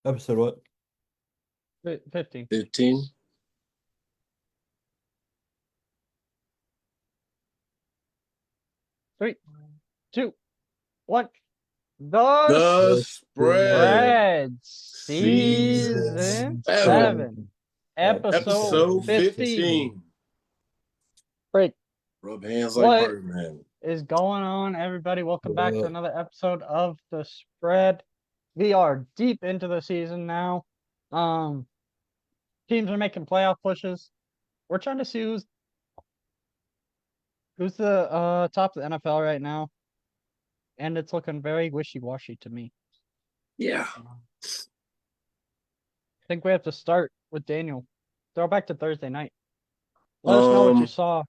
Episode what? 15. 15. 3, 2, 1. The The Spread. Spread Season Season 7. 7, Episode Episode 15. 15. Great. Rub hands like What Birdman. is going on, everybody? Welcome back to What? another episode of The Spread. We are deep into the season now. Teams are making playoff pushes. We're trying to see who's the top of the NFL right now. And it's looking very wishy-washy to me. Yeah. I think we have to start with Daniel. Throw back to Thursday night. Let us know what you saw.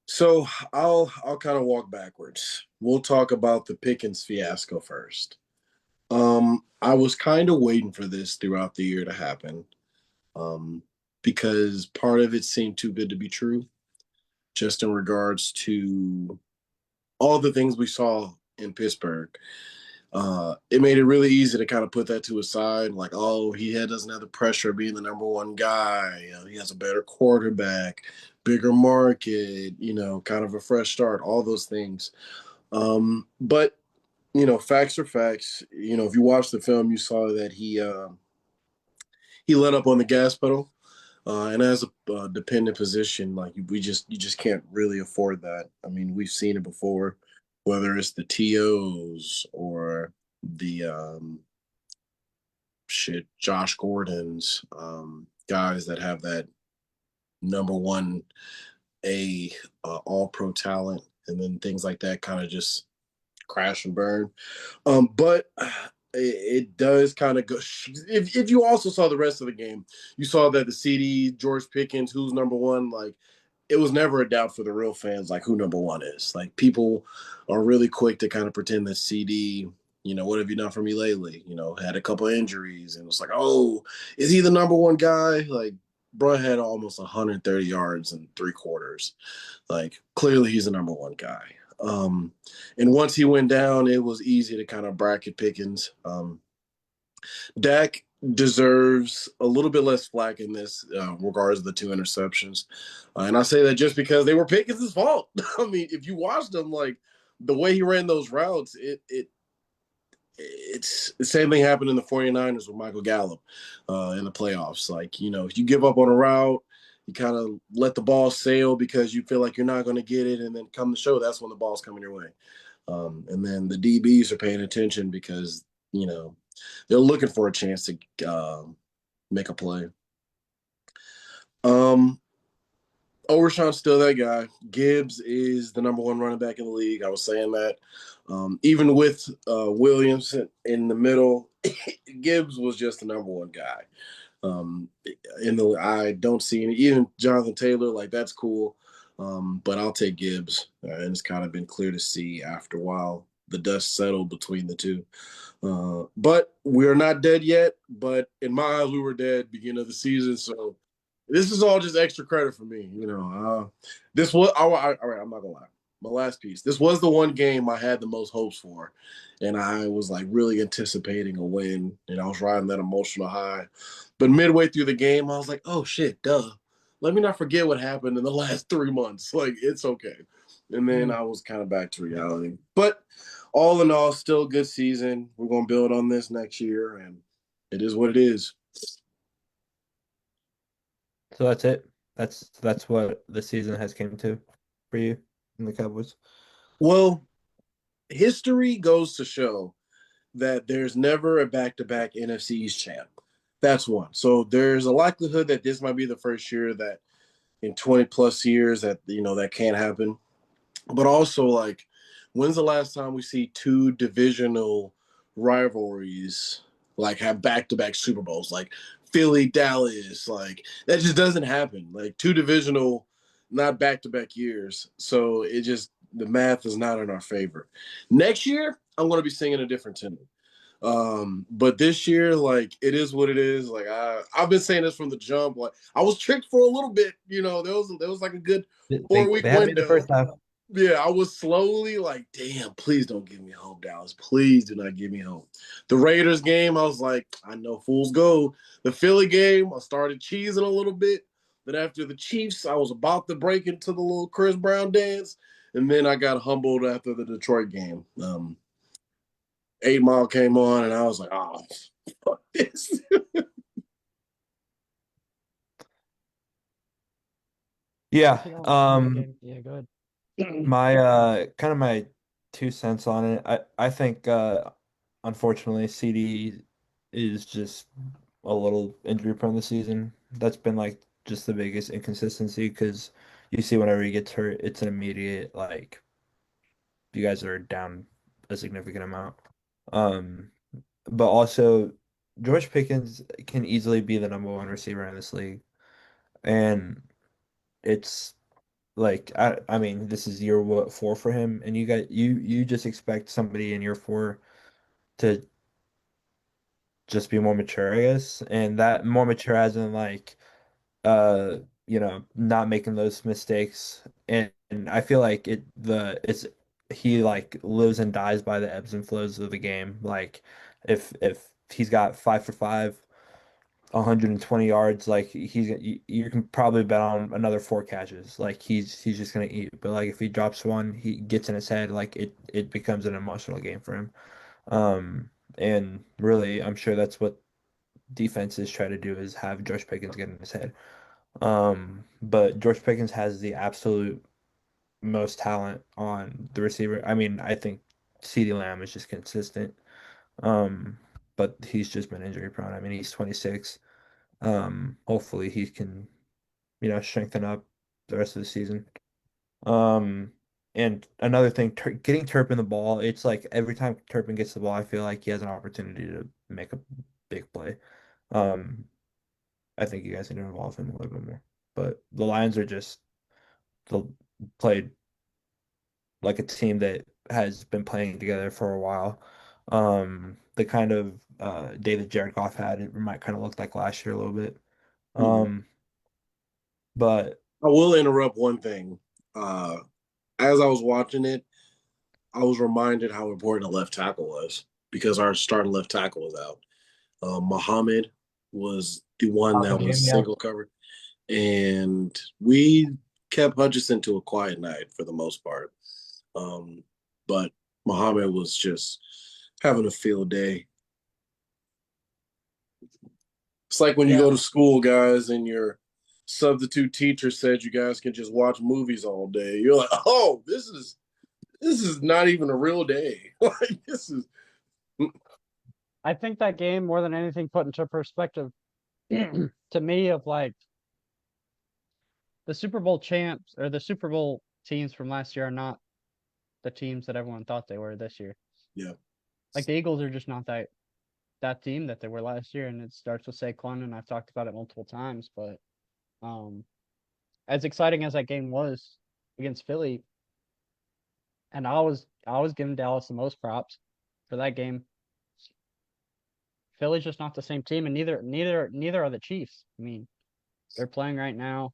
So I'll kind of walk backwards. We'll talk about the Pickens fiasco first. I was kind of waiting for this throughout the year to happen. Because part of it seemed too good to be true, just in regards to all the things we saw in Pittsburgh. It made it really easy to kind of put that to a side, like, oh, doesn't have the pressure of being the number one guy. He has a better quarterback, bigger market, kind of a fresh start, all those things. But facts are facts. If you watch the film, you saw that he let up on the gas pedal. And as a dependent position, like you just can't really afford that. I mean, we've seen it before, whether it's the TOs or the Josh Gordon's, guys that have that number one all pro talent, and then things like that kind of just crash and burn. But it does kind of go. If you also saw the rest of the game, you saw that the CD, George Pickens, who's number one, like it was never a doubt for the real fans, like who number one is. Like people are really quick to kind of pretend that CD, what have you done for me lately? Had a couple injuries, and it's like, oh, is he the number one guy? Like, bro had almost 130 yards in 3 quarters. Like, clearly he's the number one guy. And once he went down, it was easy to kind of bracket Pickens. Dak deserves a little bit less flack in this regards to the 2 interceptions. And I say that just because they were Pickens' fault. I mean, if you watched them, like the way he ran those routes, it's the same thing happened in the 49ers with Michael Gallup in the playoffs. Like, if you give up on a route, you kind of let the ball sail because you feel like you're not going to get it, and then come to show, that's when the ball's coming your way. And then the DBs are paying attention because, they're looking for a chance to make a play. Overshown's still that guy. Gibbs is the number one running back in the league. I was saying that. Even with Williams in the middle, Gibbs was just the number one guy. I don't see any, even Jonathan Taylor, like that's cool. But I'll take Gibbs. And it's kind of been clear to see after a while the dust settled between the two. But we're not dead yet. But in my eyes, we were dead beginning of the season. So this is all just extra credit for me. This was all right. I'm not gonna lie. My last piece. This was the one game I had the most hopes for, and I was like really anticipating a win, and I was riding that emotional high. But midway through the game, I was like, "Oh shit, duh! Let me not forget what happened in the last 3 months. Like it's okay." And then I was kind of back to reality. But all in all, still a good season. We're gonna build on this next year, and it is what it is. So that's it. That's what the season has came to for you in the Cowboys. Well, history goes to show that there's never a back-to-back NFC East champ. That's one. So there's a likelihood that this might be the first year that in 20 plus years that that can't happen. But also, like, when's the last time we see 2 divisional rivalries like have back-to-back Super Bowls? Like Philly, Dallas, like that just doesn't happen. Like 2 divisional, not back-to-back years. So the math is not in our favor. Next year, I'm going to be singing a different tune. But this year, like it is what it is. Like I've been saying this from the jump. Like I was tricked for a little bit. There was like a good They 4-week had me the window. first half. Yeah, I was slowly like, damn, please don't give me home, Dallas. Please do not give me home. The Raiders game, I was like, I know fools go. The Philly game, I started cheesing a little bit. Then after the Chiefs, I was about to break into the little Chris Brown dance. And then I got humbled after the Detroit game. 8 Mile came on, and I was like, oh, fuck this. Yeah. I think I watched that game. Yeah, good. My kind of my 2 cents on it. I think unfortunately CD is just a little injury prone this season. That's been like just the biggest inconsistency because you see whenever he gets hurt, it's an immediate like you guys are down a significant amount. Um, but also George Pickens can easily be the number one receiver in this league, and it's like I mean this is year what 4 for him, and you just expect somebody in year 4 to just be more mature, I guess, and that more mature as in like uh not making those mistakes, and I feel like it's he like lives and dies by the ebbs and flows of the game. Like if he's got 5 for 5, 120 yards, like you can probably bet on another 4 catches. Like he's just gonna eat. But like if he drops one, he gets in his head, like it becomes an emotional game for him. Um, and really, I'm sure that's what defenses try to do is have George Pickens get in his head. But George Pickens has the absolute most talent on the receiver. I mean, I think CeeDee Lamb is just consistent. Um, but he's just been injury prone. I mean, he's 26. Hopefully he can, strengthen up the rest of the season. Um, and another thing, getting Turpin the ball, it's like every time Turpin gets the ball, I feel like he has an opportunity to make a big play. Um, I think you guys need to involve him a little bit more. But the Lions are just the played like a team that has been playing together for a while. The kind of day that Jared Goff had, it might kind of look like last year a little bit. Um, but I will interrupt one thing. Uh, as I was watching it, I was reminded how important a left tackle was because our starting left tackle was out. Muhammad was the one that was yeah. single covered, and we kept Hutchinson to a quiet night for the most part. But Muhammad was just having a field day. It's like when you Yeah. go to school, guys, and your substitute teacher said you guys can just watch movies all day. You're like, oh, this is not even a real day. Like this is I think that game more than anything put into perspective to me of like the Super Bowl champs or the Super Bowl teams from last year are not the teams that everyone thought they were this year. yeah. Like the Eagles are just not that team that they were last year, and it starts with Saquon, and I've talked about it multiple times. But um, as exciting as that game was against Philly, and I was giving Dallas the most props for that game. Philly's just not the same team, and neither are the Chiefs. I mean, they're playing right now.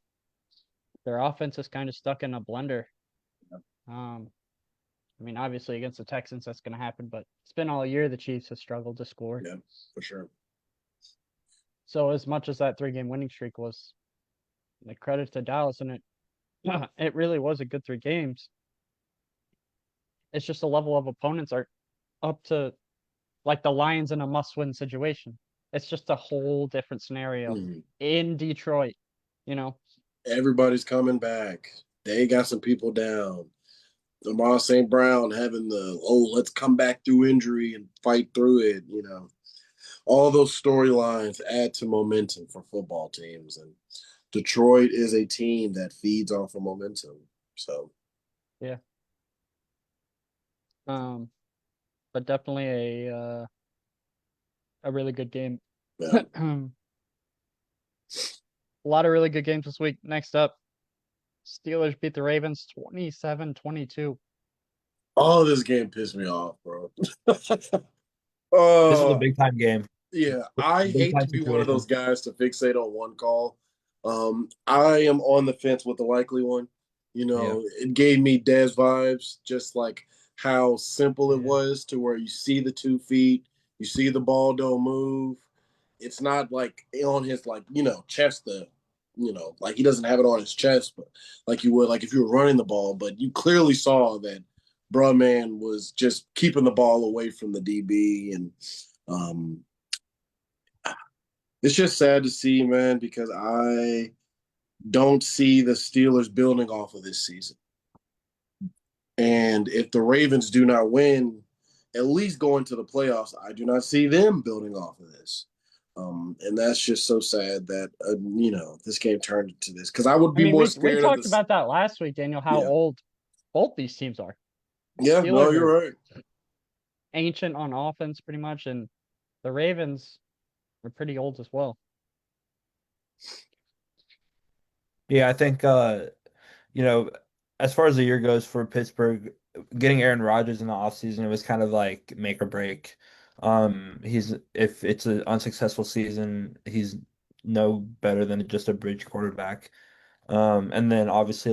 Their offense is kind of stuck in a blender. Um, I mean, obviously against the Texans that's going to happen, but it's been all year the Chiefs have struggled to score. Yeah, for sure. So as much as that 3-game winning streak was, like credit to Dallas, and it really was a good 3 games. It's just the level of opponents are up to like the Lions in a must-win situation. It's just a whole different scenario Mhm. in Detroit, you know. Everybody's coming back. They got some people down. Amon St. Brown having let's come back through injury and fight through it. All those storylines add to momentum for football teams. And Detroit is a team that feeds off of momentum. So Yeah. Um, but definitely a really good game. yeah. A lot of really good games this week. Next up, Steelers beat the Ravens 27-22. All this game pissed me off, bro. This is a uh big time game. yeah, I Big hate time to be one of those situation. guys to fixate on one call. I am on the fence with the likely one. You Yeah. know, it gave me Dez vibes, just like how simple it Yeah. was to where you see the 2 feet, you see the ball don't move. It's not like on his like, chest like he doesn't have it on his chest, but like you would like if you were running the ball, but you clearly saw that bruh man was just keeping the ball away from the DB. And um it's just sad to see, man, because I don't see the Steelers building off of this season. And if the Ravens do not win, at least going to the playoffs, I do not see them building off of this. And that's just so sad that this game turned into this, because I would I be mean, more we scared of talked this. about that last week, Daniel, how Yeah, old both these teams are. yeah. No, Steelers are you're right. ancient on offense pretty much, and the Ravens are pretty old as well. Yeah, I think you know, as far as the year goes for Pittsburgh, getting Aaron Rodgers in the offseason, it was kind of like make or break. He's if it's an unsuccessful season, he's no better than just a bridge quarterback. And then obviously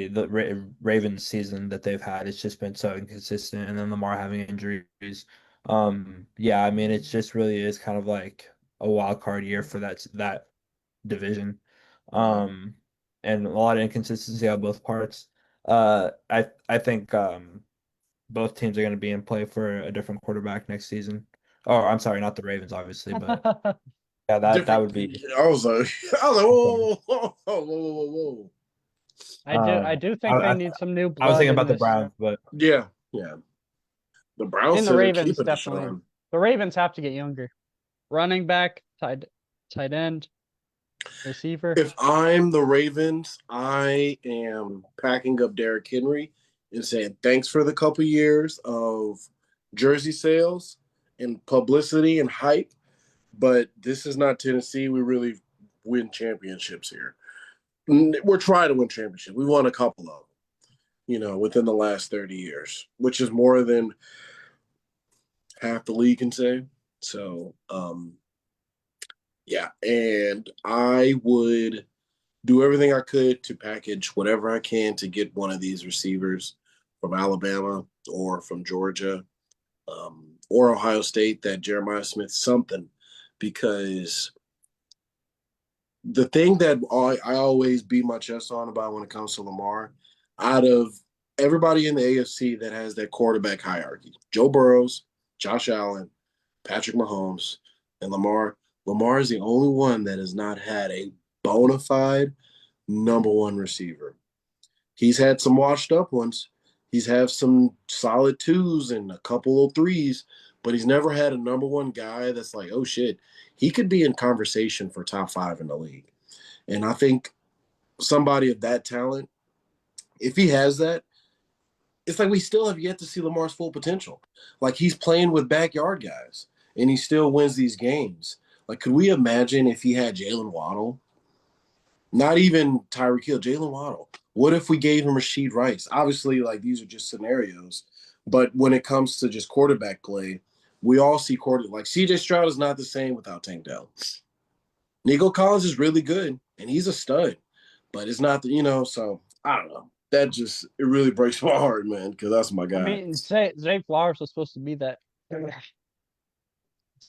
the Ravens season that they've had, it's just been so inconsistent, and then Lamar having injuries. Yeah, I mean, it just really is kind of like a wild card year for that division. Yeah. Um, and a lot of inconsistency on both parts. I think both teams are going to be in play for a different quarterback next season. Oh, I'm sorry, not the Ravens, obviously, but yeah, that Different. would be. I was like, whoa, whoa, whoa, whoa, whoa. I Um, do I, think they I need some new I was blood thinking in about the this. Browns, but Yeah, yeah. The Browns In the said they're Ravens, keeping definitely. Deshaun. The Ravens have to get younger. Running back, tight end, receiver. If I'm the Ravens, I am packing up Derrick Henry and saying thanks for the couple years of jersey sales and publicity and hype, but this is not Tennessee. We really win championships here. We're trying to win championships. We won a couple of them, within the last 30 years, which is more than half the league can say. So, yeah, and I would do everything I could to package whatever I can to get one of these receivers from Alabama or from Georgia, or Ohio State, that Jeremiah Smith something, because the thing that I always beat my chest on about when it comes to Lamar, out of everybody in the AFC that has that quarterback hierarchy, Joe Burrows, Josh Allen, Patrick Mahomes, and Lamar is the only one that has not had a bona fide number one receiver. He's had some washed up ones. He's had some solid twos and a couple of threes, but he's never had a number one guy that's like, oh shit, he could be in conversation for top 5 in the league. And I think somebody of that talent, if he has that, it's like we still have yet to see Lamar's full potential. Like he's playing with backyard guys and he still wins these games. Like, could we imagine if he had Jalen Waddle? Not even Tyreek Hill, Jalen Waddle. What if we gave him Rashid Rice? Obviously, like these are just scenarios, but when it comes to just quarterback play, we all see like CJ Stroud is not the same without Tank Dell. Nico Collins is really good and he's a stud, but it's not so I don't know. That just it really breaks my heart, man, because that's my I guy. mean, Zay Flowers was supposed to be that.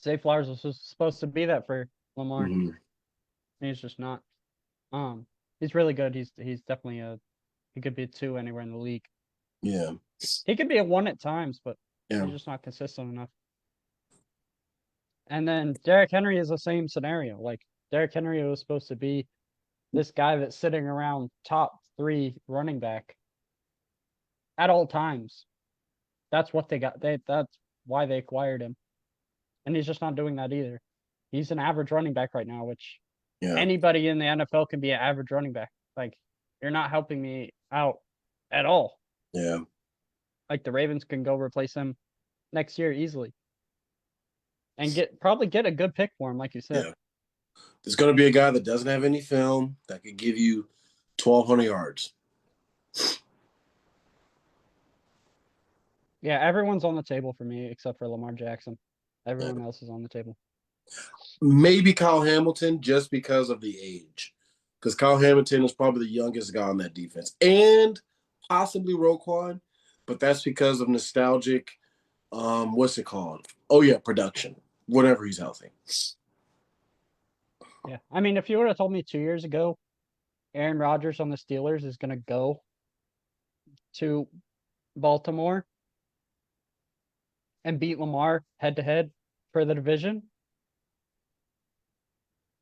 Zay Flowers was supposed to be that for Lamar. Mm-hmm. He's just not. He's really good. He's definitely he could be a 2 anywhere in the league. Yeah. He could be a 1 at times, but Yeah. he's just not consistent enough. And then Derrick Henry is the same scenario. Like Derrick Henry was supposed to be this guy that's sitting around top 3 running back at all times. That's what they got. That's why they acquired him. And he's just not doing that either. He's an average running back right now, which Yeah. anybody in the NFL can be an average running back. Like, you're not helping me out at all. Yeah. Like the Ravens can go replace him next year easily. And probably get a good pick for him, like you said. Yeah. There's going to be a guy that doesn't have any film that could give you 1,200 yards. Yeah, everyone's on the table for me except for Lamar Jackson. Everyone else is on the table. Maybe Kyle Hamilton just because of the age. because Kyle Hamilton is probably the youngest guy on that defense, and possibly Roquan, but that's because of nostalgic. What's it called? Oh yeah, production. Whenever he's healthy. Yeah. I mean, if you would have told me 2 years ago, Aaron Rodgers on the Steelers is going to go to Baltimore and beat Lamar head to head for the division,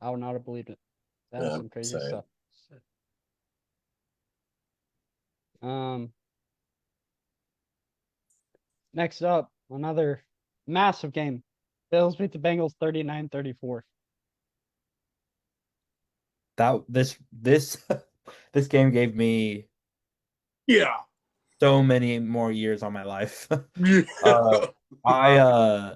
I would not have believed it. That is Yeah, some crazy same. stuff. Um, next up, another massive game. Bills beat the Bengals 39-34. That this this game gave me Yeah. so many more years on my life. Yeah. Uh, I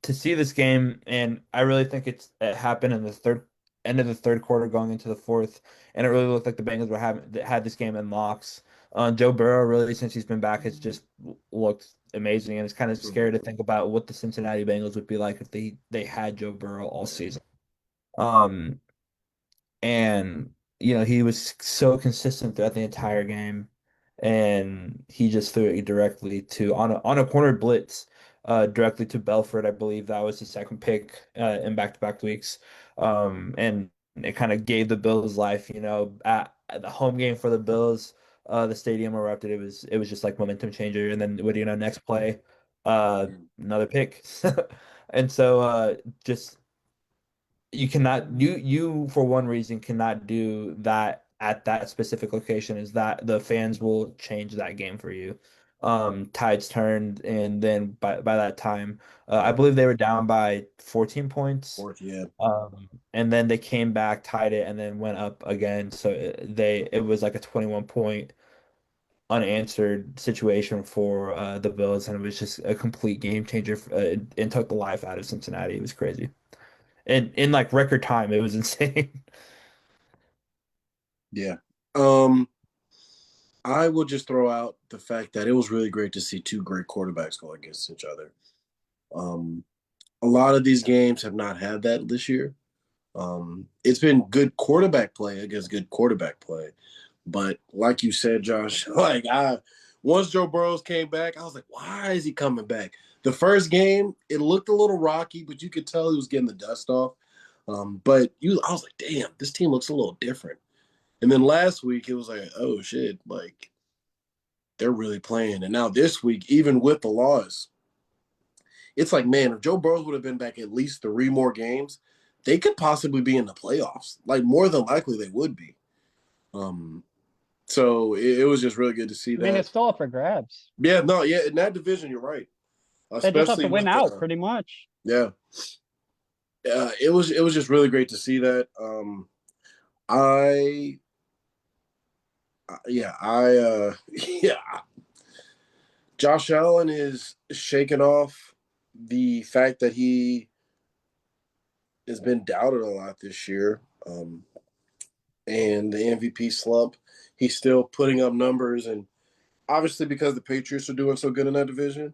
to see this game, and I really think it happened in the third end of the third quarter, going into the fourth, and it really looked like the Bengals were having had this game in locks. Joe Burrow, really, since he's been back, has just looked amazing, and it's kind of scary to think about what the Cincinnati Bengals would be like if they had Joe Burrow all season. Um, and he was so consistent throughout the entire game, and he just threw it directly to on a corner blitz, directly to Belford. I believe that was his second pick in back-to-back weeks, and it kind of gave the Bills life. At the home game for the Bills, the stadium erupted. It was just like momentum changer, and then what do you know? Next play, another pick, and so just you cannot you for one reason cannot do that at that specific location, is that the fans will change that game for you. Tides turned, and then by that time, I believe they were down by 14 points. Fourth, yeah. And then they came back, tied it, and then went up again. So it was like a 21 point unanswered situation for the Bills, and it was just a complete game changer, and took the life out of Cincinnati. It was crazy. In like record time, it was insane. Yeah. I will just throw out the fact that it was really great to see two great quarterbacks go against each other. Um, a lot of these games have not had that this year. It's been good quarterback play against good quarterback play. But like you said, Josh, once Joe Burrows came back, I was like, why is he coming back? The first game, it looked a little rocky, but you could tell he was getting the dust off. I was like, damn, this team looks a little different. And then last week, it was like, oh shit, like they're really playing. And now this week, even with the loss, it's like, man, if Joe Burrows would have been back at least 3 more games, they could possibly be in the playoffs. Like more than likely, they would be. Um, so it was just really good to see I mean, that. it's still up for grabs. Yeah, no, yeah, in that division, you're right. They just have Especially to win with out, pretty much. yeah, it was just really great to see that. I yeah, yeah, Josh Allen is shaking off the fact that he has been doubted a lot this year. And the MVP slump, he's still putting up numbers, and obviously because the Patriots are doing so good in that division,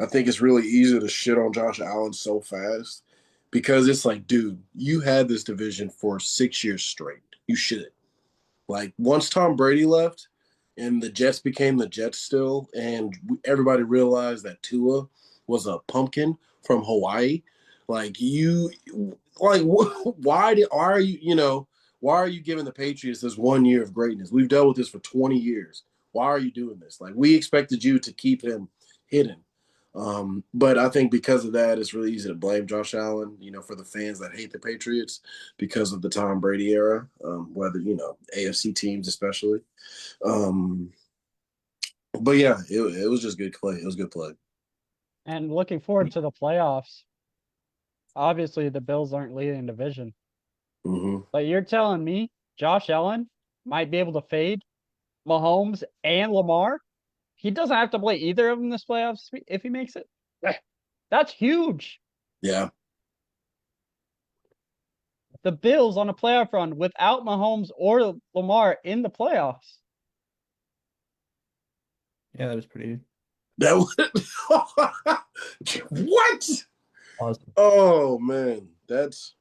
I think it's really easy to shit on Josh Allen so fast because it's like, dude, you had this division for 6 years straight. You should. Like once Tom Brady left and the Jets became the Jets still, and everybody realized that Tua was a pumpkin from Hawaii, like why are you giving the Patriots this 1 year of greatness? We've dealt with this for 20 years. Why are you doing this? Like we expected you to keep him hidden. But I think because of that, it's really easy to blame Josh Allen, for the fans that hate the Patriots because of the Tom Brady era, whether, AFC teams especially. Um, but yeah, it was just good play. It was good play. And looking forward to the playoffs. Obviously, the Bills aren't leading the division. Mm-hmm. But you're telling me Josh Allen might be able to fade Mahomes and Lamar? He doesn't have to play either of them this playoffs if he makes it. That's huge. Yeah. The Bills on a playoff run without Mahomes or Lamar in the playoffs. Yeah, that was pretty That was what? awesome. Oh man, that's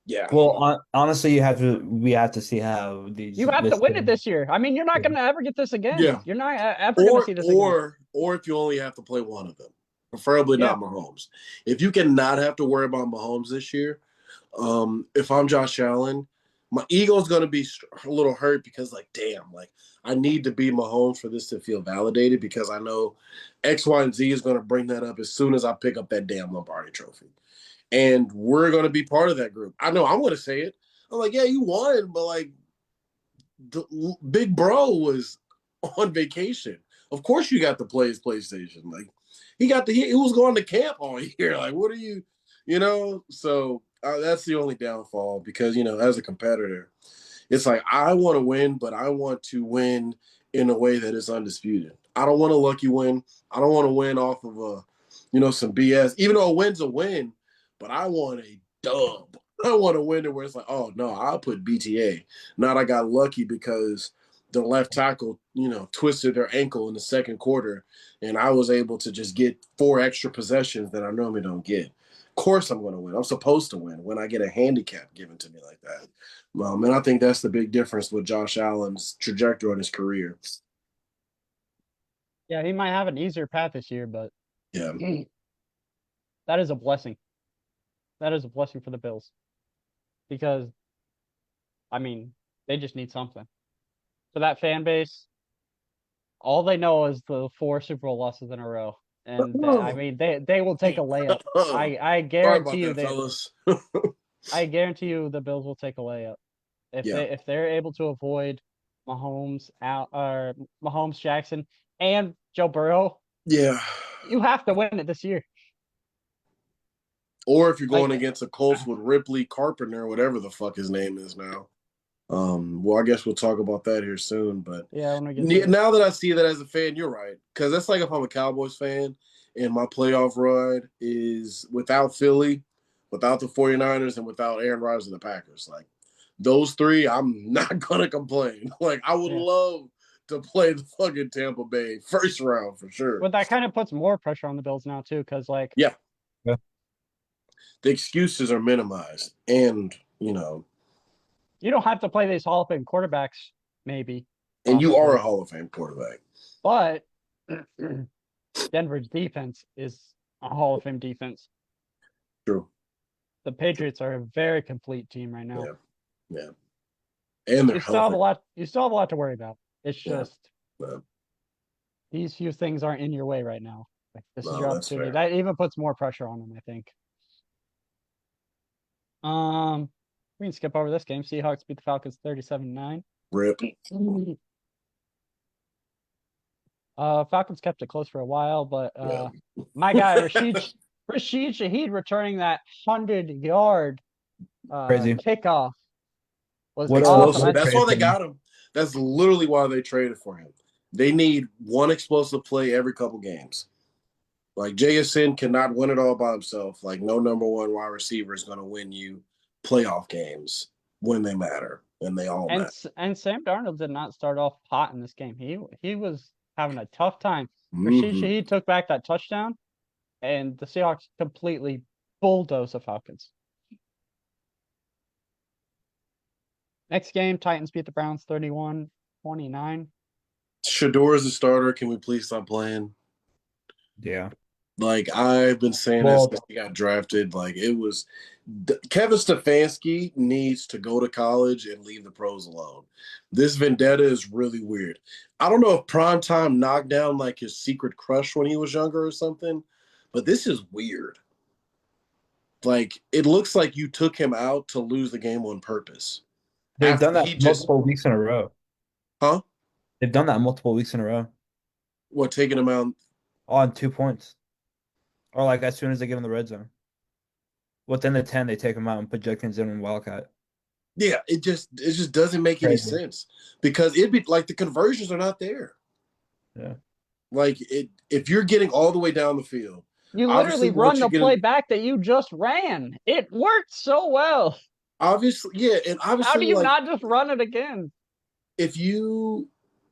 Yeah. Well, honestly, we have to see how You have to this win it game. this year. I mean, you're not Yeah. going to ever get this again. Yeah. You're not ever going to see this again. Or if you only have to play one of them, preferably Yeah. not Mahomes. If you cannot have to worry about Mahomes this year, if I'm Josh Allen, my ego's gonna be a little hurt because, like, damn, like I need to be Mahomes for this to feel validated because I know X, Y, and Z is gonna bring that up as soon as I pick up that damn Lombardi Trophy, and we're gonna be part of that group. I know I'm gonna say it. I'm like, yeah, you won, but like, the big bro was on vacation. Of course, you got to play his PlayStation. Like, he was going to camp all year. Like, what are you, So that's the only downfall because as a competitor, it's like I want to win, but I want to win in a way that is undisputed. I don't want a lucky win. I don't want to win off of some BS. Even though a win's a win, but I want a dub. I want to win it where it's like, oh no, I'll put BTA. Not I got lucky because the left tackle, twisted their ankle in the second quarter, and I was able to just get 4 extra possessions that I normally don't get. Of course, I'm going to win. I'm supposed to win when I get a handicap given to me like that. And I think that's the big difference with Josh Allen's trajectory on his career. Yeah, he might have an easier path this year, but Yeah. that is a blessing. That is a blessing for the Bills because, I mean, they just need something. For that fan base, all they know is the 4 Super Bowl losses in a row. And I mean, they will take a layup. I Sorry guarantee about you that, fellas. I guarantee you the Bills will take a layup. Yeah. If they're able to avoid Mahomes out or Mahomes Jackson and Joe Burrow, Yeah. you have to win it this year. Or if you're going Like, against a Colts with Ripley Carpenter, whatever the fuck his name is now. Well, I guess we'll talk about that here soon. But yeah, when we get to it. now that I see that as a fan, you're right. Because that's like if I'm a Cowboys fan and my playoff ride is without Philly, without the 49ers, and without Aaron Rodgers and the Packers. Like those three, I'm not gonna complain. Like I would Yeah. love to play the fucking Tampa Bay first round for sure. But that kind of puts more pressure on the Bills now too, because like Yeah. Yeah. The excuses are minimized, and you don't have to play these Hall of Fame quarterbacks, maybe. and you are a possibly. Hall of Fame quarterback. But Denver's defense is a Hall of Fame defense. True. The Patriots are a very complete team right now. Yeah. And they're You still have a healthy. lot. You still have a lot to worry about. It's Yeah. just Yeah. these few things aren't in your way right now. Like this is No, your that's opportunity. fair. That even puts more pressure on them, I think. We can skip over this game. Seahawks beat the Falcons 37-9. Rip. Falcons kept it close for a while, but Yeah. my guy Rashid Shaheed returning that 100-yard Crazy. kickoff was What awesome. what That's trade why they for him? got him. That's literally why they traded for him. They need one explosive play every couple games. Like JSN cannot win it all by himself. Like no number one wide receiver is going to win you playoff games when they matter, and they all matter. And Sam Darnold did not start off hot in this game. He was having a tough time. Rashid Shaheed took back that touchdown, and the Seahawks completely bulldozed the Falcons. Next game, Titans beat the Browns 31-29. Shador is the starter. Can we please stop playing? Yeah. Like I've been saying Well, that since he got drafted. Like it was Kevin Stefanski needs to go to college and leave the pros alone. This vendetta is really weird. I don't know if Primetime knocked down like his secret crush when he was younger or something, but this is weird. Like it looks like you took him out to lose the game on purpose. they've done After that he just multiple weeks in a row. huh? They've done that multiple weeks in a row What taking him out? on 2 points, or like as soon as they get in the red zone. Within the 10, they take them out and put Jenkins in and Wildcat. Yeah, it just doesn't make any Crazy. sense because it'd be like the conversions are not there. Yeah. Like if you're getting all the way down the field, You obviously literally run once you the get play in, back that you just ran. It worked so well. obviously, yeah, and How do obviously, you like not just run it again? if you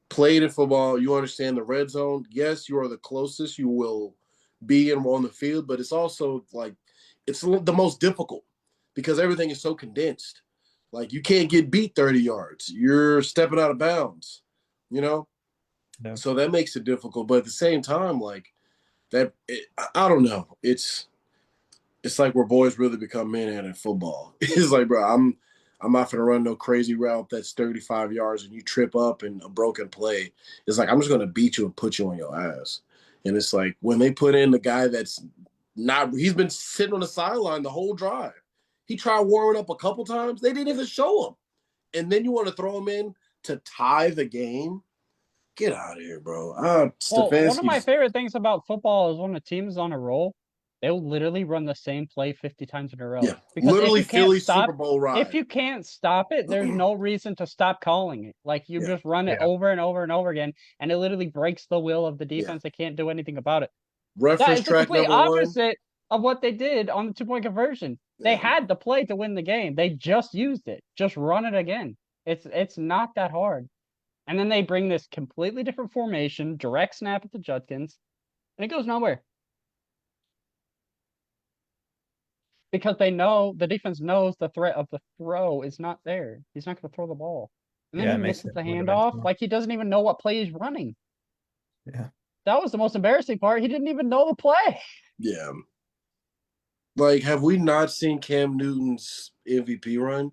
played in football, you understand the red zone. Yes, you are the closest you will be in on the field, but it's also like it's the most difficult because everything is so condensed. Like you can't get beat 30 yards. You're stepping out of bounds, you know? Yeah. So that makes it difficult. But at the same time, like I don't know. It's like where boys really become men at in football. It's like, bro, I'm not gonna run no crazy route that's 35 yards and you trip up and a broken play. It's like I'm just gonna beat you and put you on your ass. And it's like when they put in the guy that's not, he's been sitting on the sideline the whole drive. He tried warming up a couple times. They didn't even show him. And then you want to throw him in to tie the game? Get out of here, bro. Well, one of my Stefanski's, favorite things about football is when a team is on a roll, they'll literally run the same play 50 times in a row. yeah, Because literally Philly Super Bowl if ride. you can't stop it, there's no reason to stop calling it. Like you Yeah, just run it Yeah. over and over and over again, and it literally breaks the will of the yeah. defense. They can't do anything about it. That Reference is the track complete number one. opposite of what they did on the 2-point conversion. They Yeah. had the play to win the game. They just used it. Just run it again. It's not that hard. And then they bring this completely different formation, direct snap at the Judkins, and it goes nowhere. Because they know the defense knows the threat of the throw is not there. He's not going to throw the ball. And then Yeah, he it makes misses it the one handoff dimensional. like he doesn't even know what play he's running. Yeah. That was the most embarrassing part. He didn't even know the play. Yeah. Like, have we not seen Cam Newton's MVP run?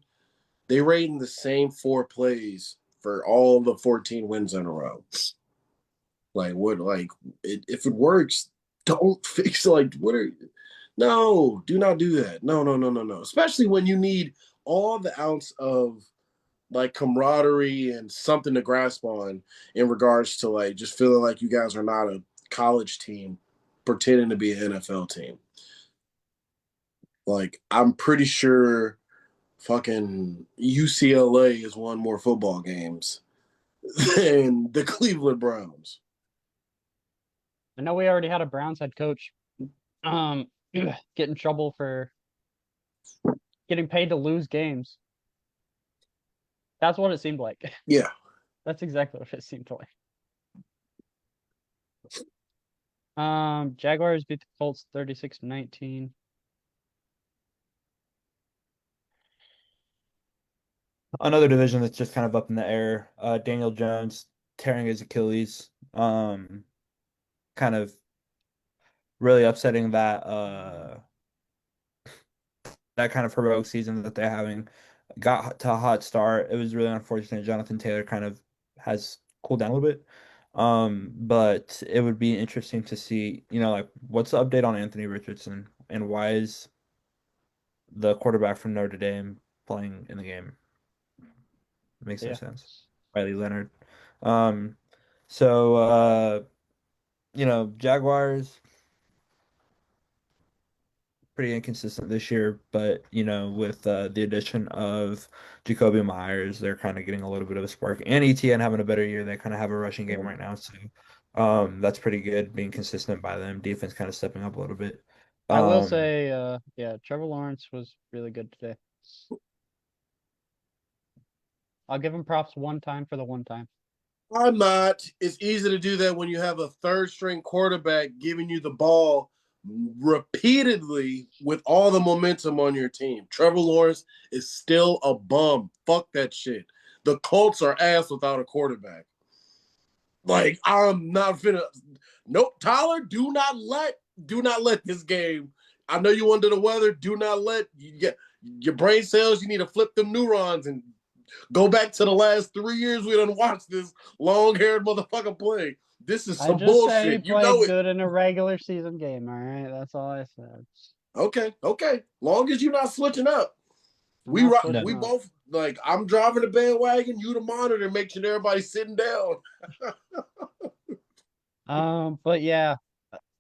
They rate in the same 4 plays for all the 14 wins in a row. Like, what, like, if it works, don't fix it. Like, what are, no, do not do that. No, no, no, no, no. Especially when you need all the ounce of like camaraderie and something to grasp on in regards to like just feeling like you guys are not a college team pretending to be an NFL team. Like, I'm pretty sure fucking UCLA has won more football games than the Cleveland Browns. I know we already had a Browns head coach get in trouble for getting paid to lose games. That's what it seemed like. Yeah. That's exactly what it seemed like. Jaguars beat the Colts 36-19. Another division that's just kind of up in the air. Daniel Jones tearing his Achilles. Kind of really upsetting that kind of heroic season that they're having. Got to a hot start. It was really unfortunate. Jonathan Taylor kind of has cooled down a little bit. But it would be interesting to see, like what's the update on Anthony Richardson and why is the quarterback from Notre Dame playing in the game? It makes no Yeah. sense. Riley Leonard. Um, so Jaguars pretty inconsistent this year, but with the addition of Jacoby Myers, they're kind of getting a little bit of a spark. And ETN having a better year, they kind of have a rushing game right now, so that's pretty good, being consistent by them. Defense kind of stepping up a little bit. I will Um, say, yeah, Trevor Lawrence was really good today. I'll give him props one time for the one time. I'm not. It's easy to do that when you have a third string quarterback giving you the ball repeatedly with all the momentum on your team. Trevor Lawrence is still a bum. Fuck that shit. The Colts are ass without a quarterback. Like, I'm not finna. Nope, Tyler, do not let this game. I know you under the weather. Do not let you get your brain cells. You need to flip them neurons and go back to the last 3 years we done watched this long-haired motherfucker play. This is I some just said he bullshit. You know played it. good in a regular season game, all right? That's all I said. Okay, okay. Long as you're not switching up. I'm We not No. we switching up. both like I'm driving the bandwagon, you the monitor, make sure everybody's sitting down. But yeah,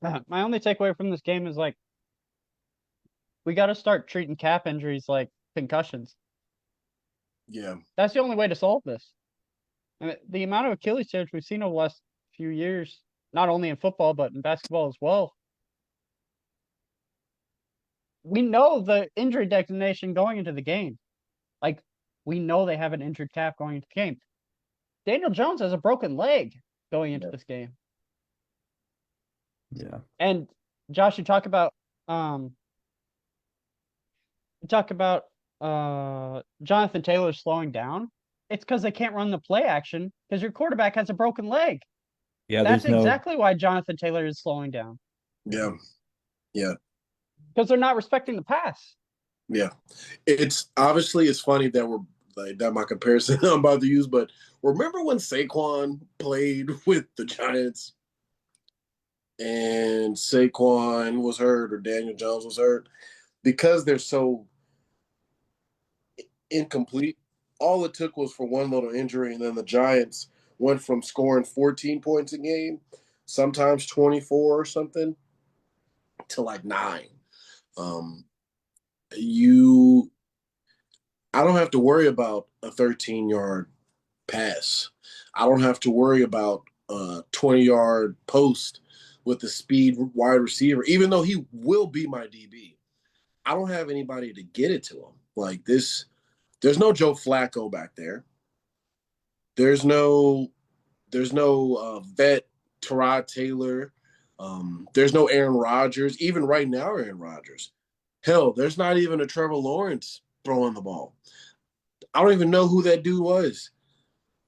my only takeaway from this game is like we got to start treating calf injuries like concussions. Yeah. That's the only way to solve this. And the amount of Achilles tears we've seen over the last few years, not only in football but in basketball as well. We know the injury destination going into the game. Like we know they have an injured calf going into the game. Daniel Jones has a broken leg going into Yeah. this game. Yeah. And Josh, you talk about You talk about Jonathan Taylor slowing down. It's because they can't run the play action because your quarterback has a broken leg. Yeah, That's there's no. exactly why Jonathan Taylor is slowing down Yeah, yeah, because they're not respecting the pass. yeah. It's obviously it's funny that we're like that my comparison I'm about to use, but remember when Saquon played with the Giants and Saquon was hurt or Daniel Jones was hurt because they're so incomplete. All it took was for one little injury, and then the Giants went from scoring 14 points a game, sometimes 24 or something, to like 9. Um, you, I don't have to worry about a 13-yard pass. I don't have to worry about a 20-yard post with the speed wide receiver, even though he will be my DB. I don't have anybody to get it to him. Like this, there's no Joe Flacco back there. There's no vet Tyrod Taylor. There's no Aaron Rodgers. Even right now, Aaron Rodgers. Hell, there's not even a Trevor Lawrence throwing the ball. I don't even know who that dude was.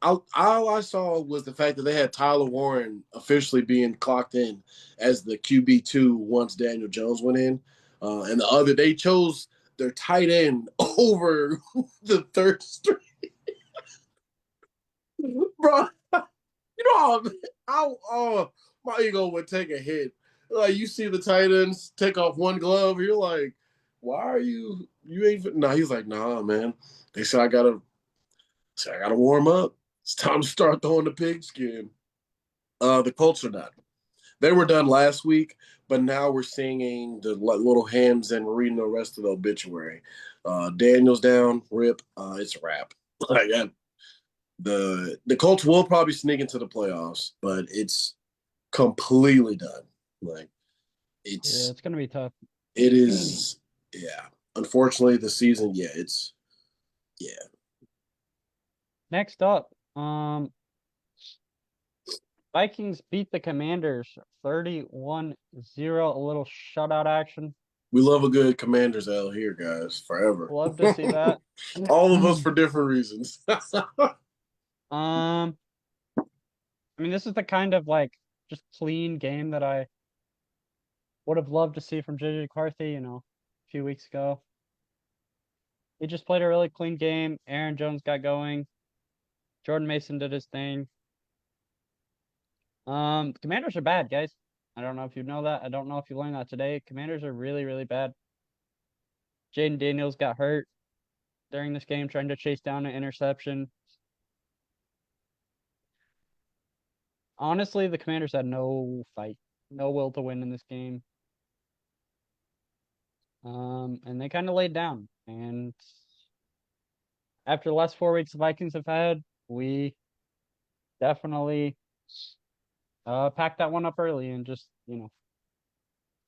All I saw was the fact that they had Tyler Warren officially being clocked in as the QB2 once Daniel Jones went in. And they chose their tight end over the third string. Bro, you know how my ego would take a hit. Like you see the tight ends take off one glove, you're like, why are you ain't nah, he's like, nah, man. They said I gotta warm up. It's time to start throwing the pigskin. The Colts are done. They were done last week, but now we're singing the little hymns and we're reading the rest of the obituary. Daniel's down, rip. It's a wrap. Like the Colts will probably sneak into the playoffs, but it's completely done. Like Yeah, it's it's gonna be tough. it is yeah. Unfortunately, the season, yeah, it's yeah. Next up, Vikings beat the Commanders 31-0, a little shutout action. We love a good Commanders L here, guys, forever. Love to see that. All of us for different reasons. I mean, this is the kind of like just clean game that I would have loved to see from JJ McCarthy, a few weeks ago. He just played a really clean game. Aaron Jones got going. Jordan Mason did his thing. Commanders are bad, guys. I don't know if you know that. I don't know if you learned that today. Commanders are really, really bad. Jaden Daniels got hurt during this game trying to chase down an interception. Honestly, the Commanders had no fight, no will to win in this game. And they kind of laid down. And after the last 4 weeks the Vikings have had, we definitely packed that one up early and just,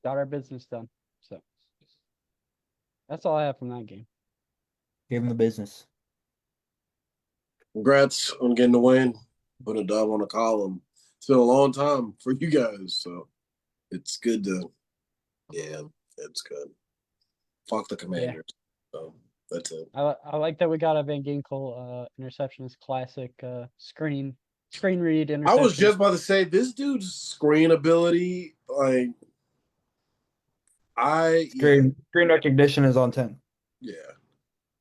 got our business done. So that's all I have from that game. Give him the business. Congrats on getting the win. Put a dub on the column. It's been a long time for you guys, so it's good to yeah, it's good. Fuck the Commanders. So that's it. I like that we got a Van Ginkel interception. Is classic screen read I interception. was just about to say this dude's screen ability, like Screen recognition is on 10. yeah.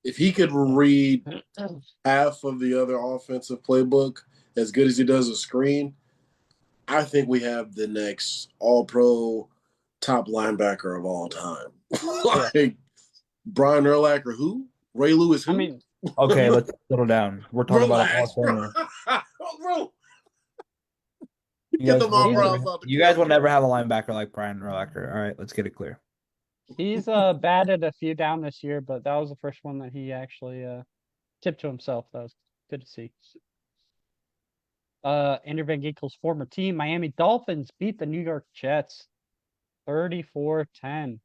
If he could read half of the other offensive playbook as good as he does a screen, I think we have the next all pro top linebacker of all time. Like Brian Urlacher, who? Ray Lewis, who? I mean, Okay, let's settle down. We're talking Relax, about a Hall of bro. Famer. Bro, You get guys the will eyebrows never, out the you guys will corner. never have a linebacker like Brian Urlacher. All right, let's get it clear. he's batted a few down this year, but that was the first one that he actually tipped to himself. That was good to see. Andrew Van Ginkel's former team, Miami Dolphins, beat the New York Jets 34-10.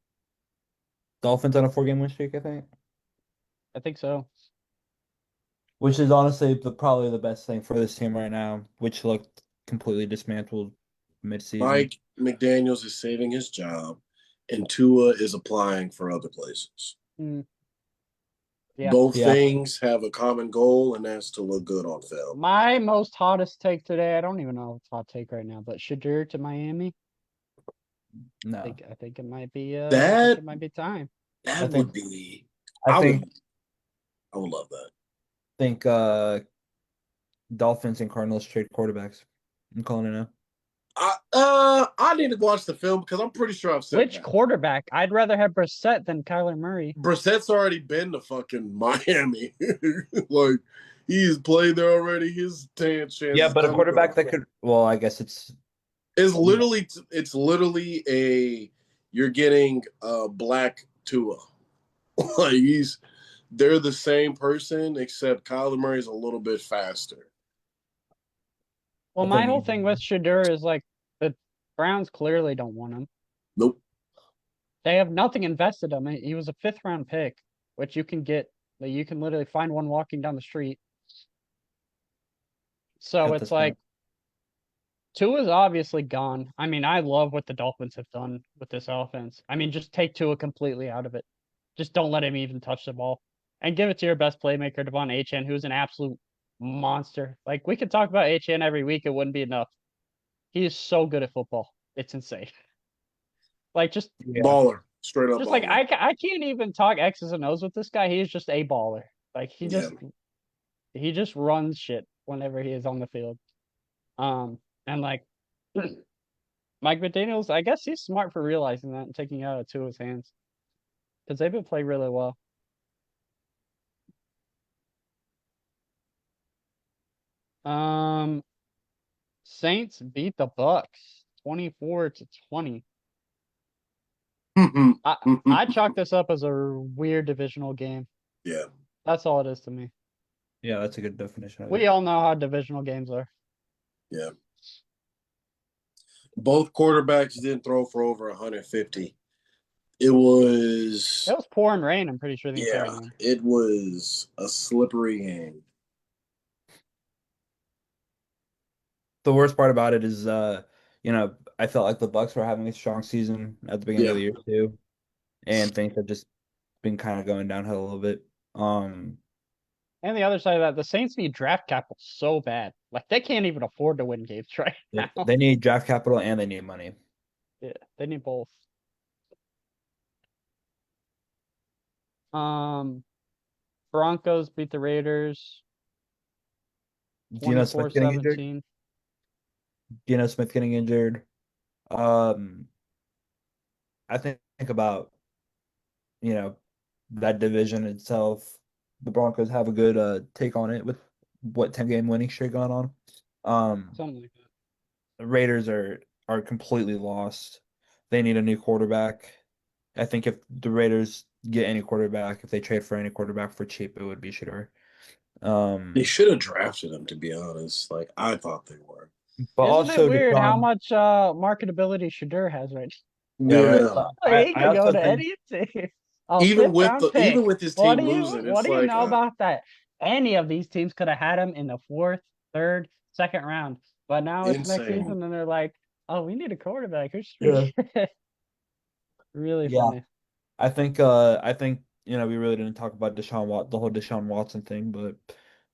Dolphins on a 4-game win streak, I think. I think so. Which is honestly probably the best thing for this team right now, which looked completely dismantled mid-season. Mike McDaniels is saving his job, and Tua is applying for other places. Yeah. Both Yeah. things have a common goal, and that's to look good on film. My most hottest take today, I don't even know if it's hot take right now, but Shadur to Miami. No. I think it might be I think That it might be time. that think- would be. I I think would love that. think Dolphins and Cardinals trade quarterbacks. I'm calling it now. I need to watch the film because I'm pretty sure I've said Which that. quarterback? I'd rather have Brissett than Kyler Murray. Brissett's already been to fucking Miami. Like he's played there already. His chance. Yeah, but a quarterback that could. Well, I guess it's. It's literally a you're getting a black Tua. Like they're the same person except Kyler Murray's a little bit faster. Well, I my think whole he- thing with Shadur is like the Browns clearly don't want him. Nope. They have nothing invested in him. He was a 5th-round pick, which you can get. Like, you can literally find one walking down the street. So At it's this like point. Tua's obviously gone. I mean, I love what the Dolphins have done with this offense. I mean, just take Tua completely out of it. Just don't let him even touch the ball. And give it to your best playmaker, Devon Achane, who's an absolute monster. Like, we could talk about Achane every week, it wouldn't be enough. He is so good at football. It's insane. Like, just Yeah. Baller. Straight up just baller. like I can't even talk X's and O's with this guy. He's just a baller. Like Yeah. he just runs shit whenever he is on the field. And like Mike McDaniels, I guess he's smart for realizing that and taking it out of Tua's hands. Because they've been playing really well. Saints beat the Bucks 24-20. I chalk this up as a weird divisional game. Yeah. That's all it is to me. Yeah, that's a good definition of We it. all know how divisional games are. Yeah. Both quarterbacks didn't throw for over 150. It was It was pouring rain, I'm pretty sure the entire game. it was a slippery game. The worst part about it is, I felt like the Bucks were having a strong season at the beginning of the year too, and things have just been kind of going downhill a little bit. And the other side of that, the Saints need draft capital so bad. Like they can't even afford to win games right now. They need draft capital and they need money. Yeah, they need both. Broncos beat the Raiders Geno Smith getting injured. 24-17. Geno Smith getting injured. I think about, that division itself. The Broncos have a good take on it with what 10-game winning streak going on. Something like that. The Raiders are completely lost. They need a new quarterback. I think if the Raiders get any quarterback, if they trade for any quarterback for cheap, it would be Shedeur. They should have drafted him, to be honest. Like I thought they were. But Isn't also it weird how Deshaun- much marketability Shadur has right Yeah, right. Yeah. now? He I could go also to think- any team. A Even 5th with round pick. even with his What team do you losing, what it's do you like know about that? Any of these teams could have had him in the 4th, 3rd, 2nd round. But now it's next Insane. season and they're like, oh, we need a quarterback. Who's Yeah. really Yeah. funny. I think we really didn't talk about the whole Deshaun Watson thing, but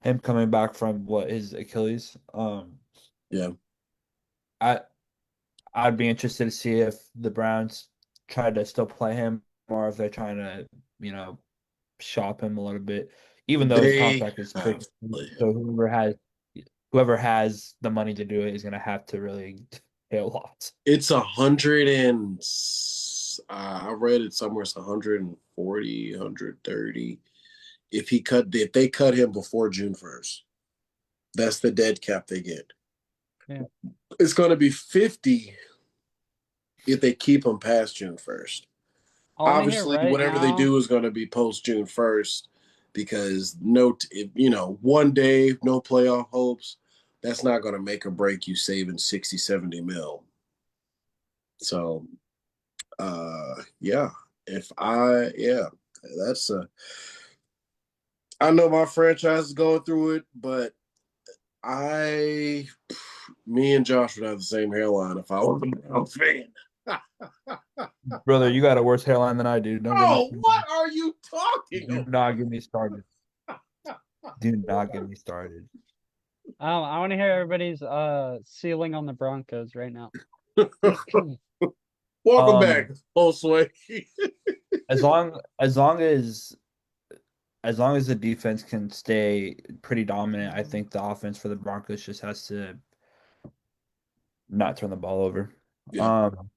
him coming back from his Achilles. Yeah. I'd be interested to see if the Browns try to still play him or if they're trying to, shop him a little bit, even though his They contract is have fixed. to play him. So whoever has the money to do it is gonna have to really pay a lot. It's 100 and I read it somewhere. It's 140, 130. If they cut him before June 1st, that's the dead cap they get. Yeah. It's going to be 50 if they keep him past June 1st. All I hear Obviously, right whatever they now- do is going to be post June 1st because one day, no playoff hopes. That's not going to make or break you saving 60, 70 mil. So, I know my franchise is going through it, but me and Josh would have the same hairline if I was a Browns fan. Brother, you got a worse hairline than I do. Don't get Oh, me- what are you talking Do about? not get me started. Do not get me started. I want to hear everybody's ceiling on the Broncos right now. Welcome Um, back, Josue. as long as the defense can stay pretty dominant, I think the offense for the Broncos just has to not turn the ball over. Yeah. Um,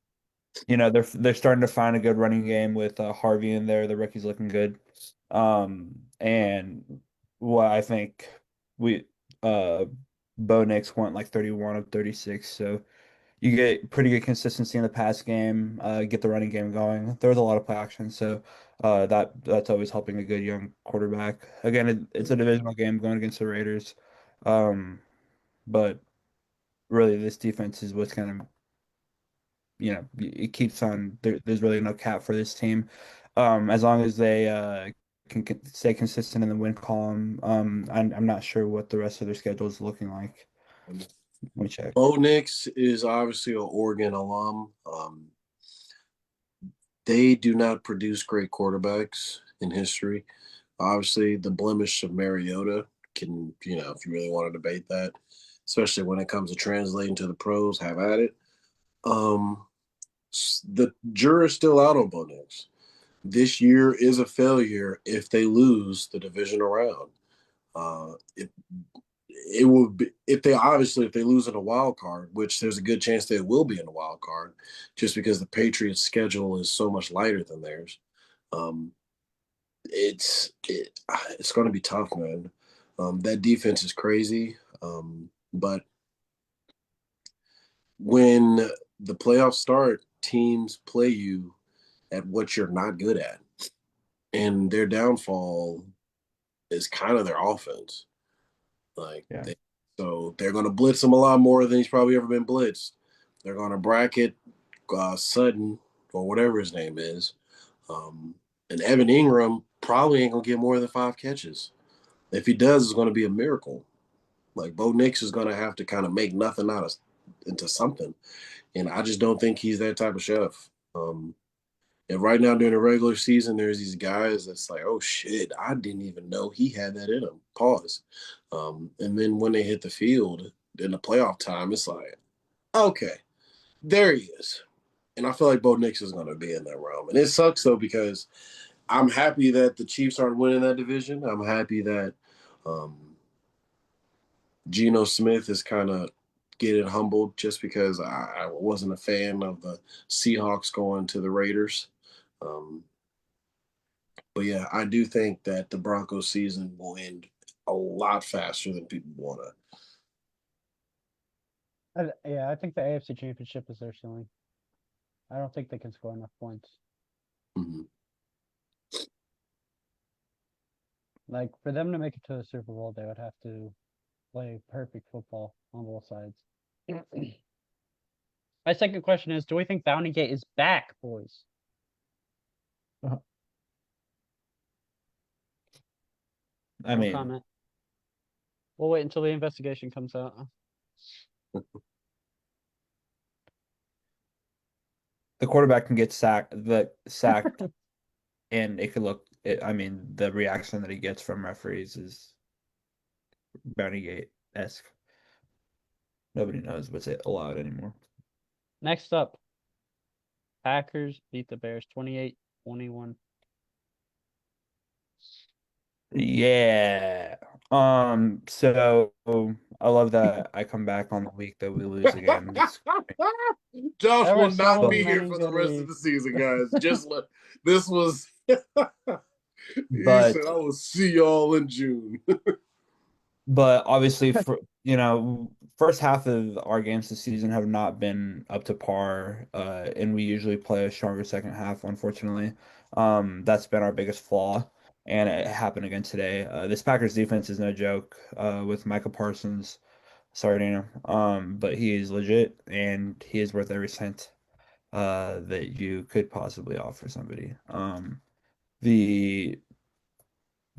they're starting to find a good running game with Harvey in there. The rookie's looking good. And what I think we Bo Nix went like 31 of 36, so you get pretty good consistency in the pass game, get the running game going. There was a lot of play action, so that's always helping a good young quarterback. Again, it's a divisional game going against the Raiders, but really this defense is what's kind of it keeps on. There's really no cap for this team, as long as they can stay consistent in the win column. I'm not sure what the rest of their schedule is looking like. Let me check. Bo Nix is obviously an Oregon alum. They do not produce great quarterbacks in history. Obviously, the blemish of Mariota can, if you really want to debate that, especially when it comes to translating to the pros, have at it. Um, the jury's still out on Bo Nix. This year is a failure if they lose the divisional round. It will be if they lose in a wild card, which there's a good chance they will be in a wild card, just because the Patriots' schedule is so much lighter than theirs. Um, it's going to be tough, man. That defense is crazy, but when the playoffs start, teams play you at what you're not good at, and their downfall is kind of their offense. Like Yeah. so they're going to blitz him a lot more than he's probably ever been blitzed. They're going to bracket Sutton or whatever his name is, and Evan Ingram probably ain't going to get more than 5 catches. If he does, it's going to be a miracle. Like Bo Nix is going to have to kind of make nothing out of into something, and I just don't think he's that type of chef. And right now during the regular season, there's these guys that's like, oh shit, I didn't even know he had that in him. Pause. And then when they hit the field in the playoff time, it's like, okay, there he is. And I feel like Bo Nix is going to be in that realm. And it sucks though because I'm happy that the Chiefs aren't winning that division. I'm happy that um, Geno Smith is kind of getting humbled just because I wasn't a fan of the Seahawks going to the Raiders. Um, But yeah, I do think that the Broncos season will end a lot faster than people want to. Yeah, I think the AFC Championship is their ceiling. I don't think they can score enough points. Mhm. Like for them to make it to the Super Bowl, they would have to play perfect football on both sides. My second question is, do we think Bounty Gate is back, boys? I No mean, comment. We'll wait until the investigation comes out. the quarterback can get sacked, and it could look. I mean, the reaction that he gets from referees is Bounty Gate-esque. Nobody knows what's allowed anymore. Next up, Packers beat the Bears 28-21. Yeah. So I love that I come back on the week that we lose again. Josh There were will not so be here many for the good rest of the weeks. season, guys. Just let this was. He But said, "I will see y'all in June." but obviously for first half of our games this season have not been up to par, and we usually play a stronger second half, unfortunately. That's been our biggest flaw, and it happened again today. This Packers defense is no joke, with Micah Parsons. Sorry, Dana. But he is legit, and he is worth every cent that you could possibly offer somebody. The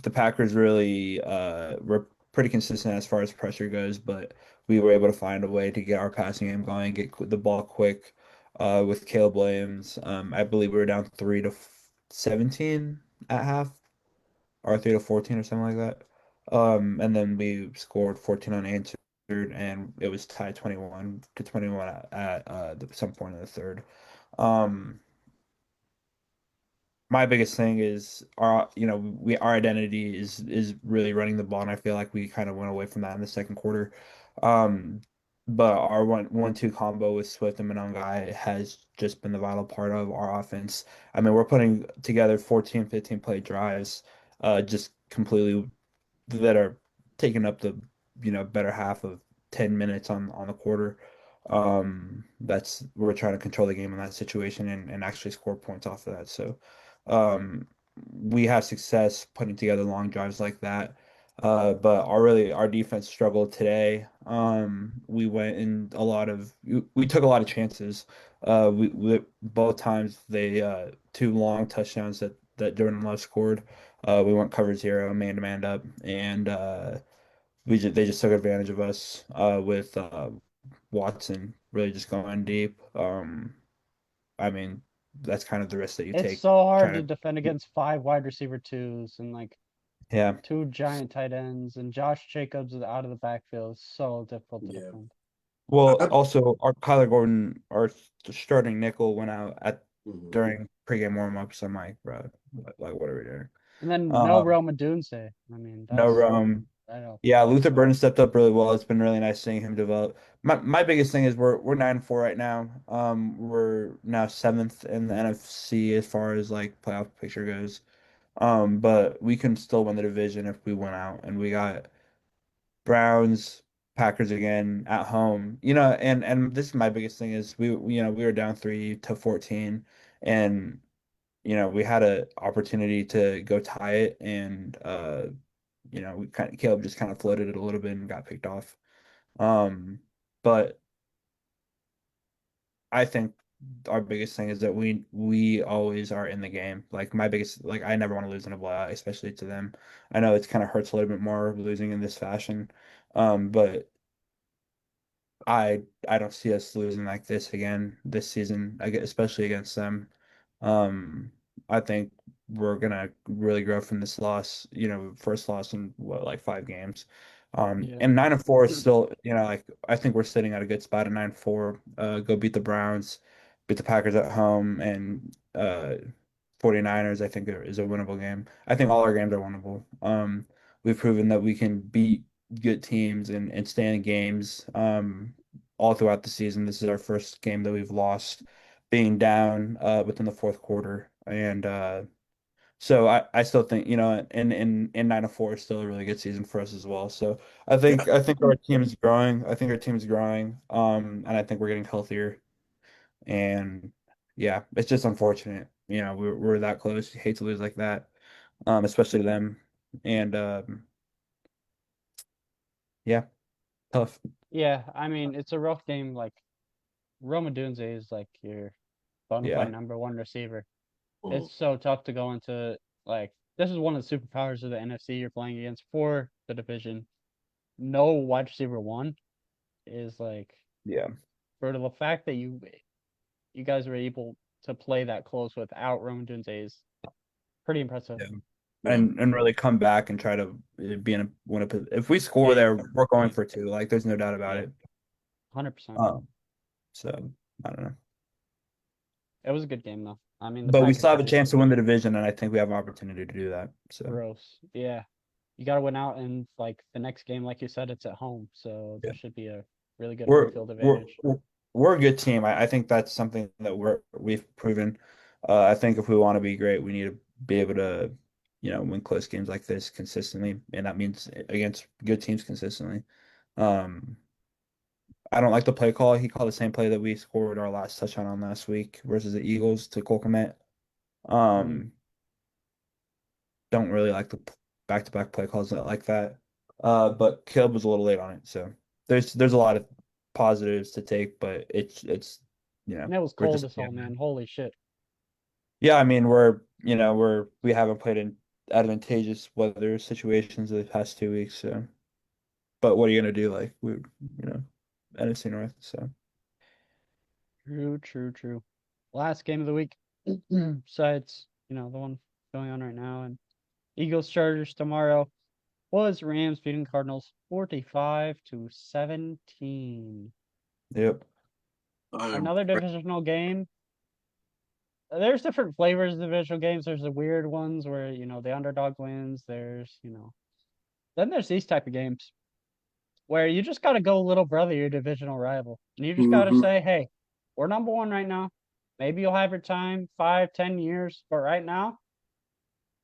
the Packers really were pretty consistent as far as pressure goes, but we were able to find a way to get our passing game going, get the ball quick with Caleb Williams. I believe we were down 3 to 17 at half, or 3 to 14 or something like that. And then we scored 14 unanswered, and it was tied 21-21 at some point in the third. Um, my biggest thing is our identity is really running the ball, and I feel like we kind of went away from that in the second quarter. Um, but our one-two combo with Swift and Monongai has just been the vital part of our offense. I mean, we're putting together 14, 15 play drives, just completely that are taking up the better half of 10 minutes on the quarter. That's we're trying to control the game in that situation and actually score points off of that. So um, we have success putting together long drives like that. But our defense struggled today. We went in a lot of we took a lot of chances. We both times they two long touchdowns that Jordan Love scored. We went cover zero, man to man up, and they just took advantage of us with Watson really just going deep. I mean, that's kind of the risk that you It's take so hard to trying defend to, against 5 wide receiver 2s and like yeah. 2 giant tight ends, and Josh Jacobs is out of the backfield. It's so difficult to Yeah. defend. Well, I, also our Kyler Gordon, our starting nickel, went out at mhm. during pregame warm-ups. I'm like, bro, like what are we doing? And then no Um, Roma Dunze. I mean, no that's Rome. I don't. Yeah, Luther Burden stepped up really well. It's been really nice seeing him develop. My biggest thing is we're 9-4 right now. We're now seventh in the NFC as far as like playoff picture goes. But we can still win the division if we win out, and we got Browns, Packers again at home. And this is my biggest thing is we were down 3-14, and we had an opportunity to go tie it, and we kind of Caleb just kind of floated it a little bit and got picked off. Um, but I think our biggest thing is that we always are in the game. Like my biggest like I never want to lose in a blowout, especially to them. I know it's kind of hurts a little bit more losing in this fashion. But I don't see us losing like this again this season, especially against them. Um, I think we're gonna really grow from this loss, first loss in what, like 5 games. Yeah. And 9-4 is still, like I think we're sitting at a good spot at 9-4. Go beat the Browns, beat the Packers at home, and 49ers, I think is a winnable game. I think all our games are winnable. We've proven that we can beat good teams and stay in games all throughout the season. This is our first game that we've lost being down within the fourth quarter. And so I still think, in 9-4 is still a really good season for us as well. So Yeah. I think our team is growing. I think our team is growing. And I think we're getting healthier. And yeah, it's just unfortunate. We're that close. You hate to lose like that, especially to them. And yeah, tough. Yeah, I mean, it's a rough game. Like Roma Dunze is like your bona fide Yeah. #1 receiver. Mhm. It's so tough to go into like this is one of the superpowers of the NFC you're playing against for the division. No wide receiver 1 is like Yeah. for the fact that you guys were able to play that close without Roma Dunze is pretty impressive. Yeah. Yeah. And really come back and try to be in a win a if we score there, we're going for two. Like there's no doubt about Yeah, it. 100%. Um, so I don't know. It was a good game though. I mean, the But we Packers still have a defense chance to was win the division, and I think we have an opportunity to do that. So gross. Yeah. You got to win out, and like the next game, like you said, it's at home, so yeah. there should be a really good home We're field we're advantage. we're we're a good team. I think that's something that we've proven. I think if we want to be great, we need to be able to, win close games like this consistently, and that means against good teams consistently. Um, I don't like the play call. He called the same play that we scored our last touchdown on last week versus the Eagles to Cole Kmet. Mm. Um, don't really like the back-to-back play calls like that. But Caleb was a little late on it, so there's a lot of positives to take, but it's And it was we're cold just as hell, man. Holy shit. yeah. I mean, we haven't played in advantageous weather situations in the past 2 weeks, so but what are you gonna do? Like NFC North, so True, true, true. Last game of the week, besides, the one going on right now, and Eagles Chargers tomorrow was Rams beating Cardinals 45-17. Yep. I'm Another divisional game. There's different flavors of divisional games. There's the weird ones where, the underdog wins. Then there's these type of games where you just got to go little brother your divisional rival. And you just got to Mhm. say, hey, we're number one right now. Maybe you'll have your time 5-10 years, but right now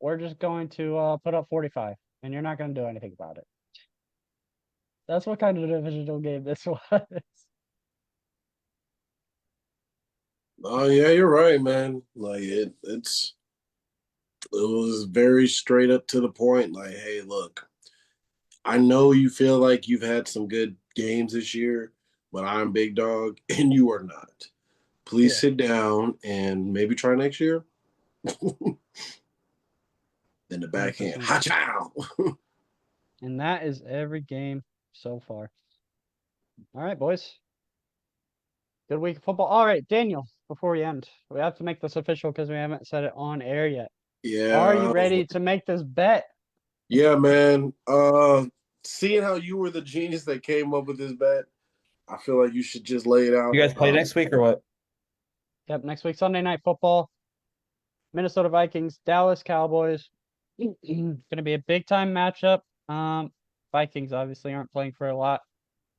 we're just going to put up 45 and you're not going to do anything about it. That's what kind of divisional game this was. Oh yeah, you're right, man. Like it was very straight up to the point. Like, hey, look, I know you feel like you've had some good games this year, but I'm big dog and you are not. Please Yeah. sit down and maybe try next year. Then the backhand, 100%. ha-chow. And that is every game so far. All right, boys. Good week of football. All right, Daniel, before we end, we have to make this official because we haven't said it on air yet. Are you Yeah, ready to make this bet? yeah, man. Seeing how you were the genius that came up with this bet, I feel like you should just lay it out. You guys play next week or what? Yep, next week, Sunday Night Football. Minnesota Vikings, Dallas Cowboys. Gonna be a big time matchup. Vikings obviously aren't playing for a lot,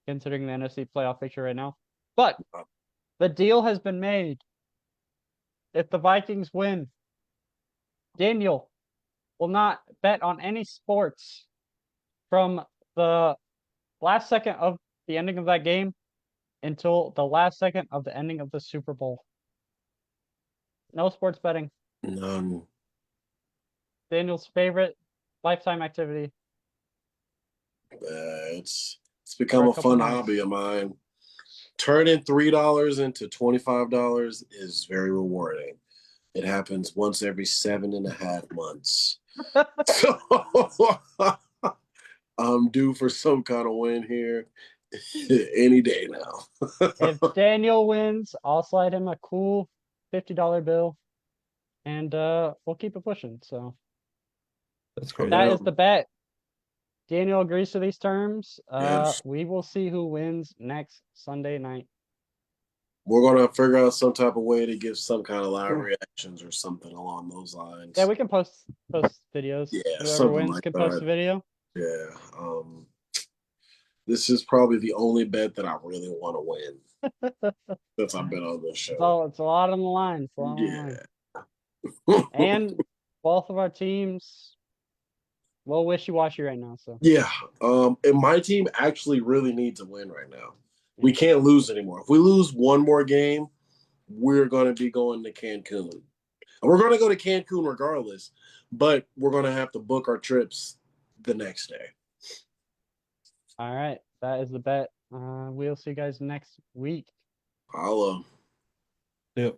considering the NFC playoff picture right now. But the deal has been made. If the Vikings win, Daniel will not bet on any sports from the last second of the ending of that game until the last second of the ending of the Super Bowl. No sports betting. None. Daniel's favorite lifetime activity. It's become For a a couple fun months. hobby of mine. Turning $3 into $25 is very rewarding. It happens once every 7.5 months. So I'm due for some kind of win here any day now. If Daniel wins, I'll slide him a cool $50 bill and we'll keep it pushing. So That's crazy. that Yeah. is the bet. Daniel agrees to these terms. Yes. We will see who wins next Sunday night. We're gonna figure out some type of way to give some kind of live reactions or something along those lines. Yeah, we can post videos. Yeah, Whoever something wins like can post a that. video. Yeah. This is probably the only bet that I really want to win since I've been on this show. So it's a lot on the line. It's a lot on the line. Yeah. And both of our teams, well, wishy-washy right now. So Yeah. And my team actually really needs a win right now. We can't lose anymore. If we lose one more game, we're going to be going to Cancun. And we're going to go to Cancun regardless, but we're going to have to book our trips the next day. all right, that is the bet. We'll see you guys next week. I'll Yep.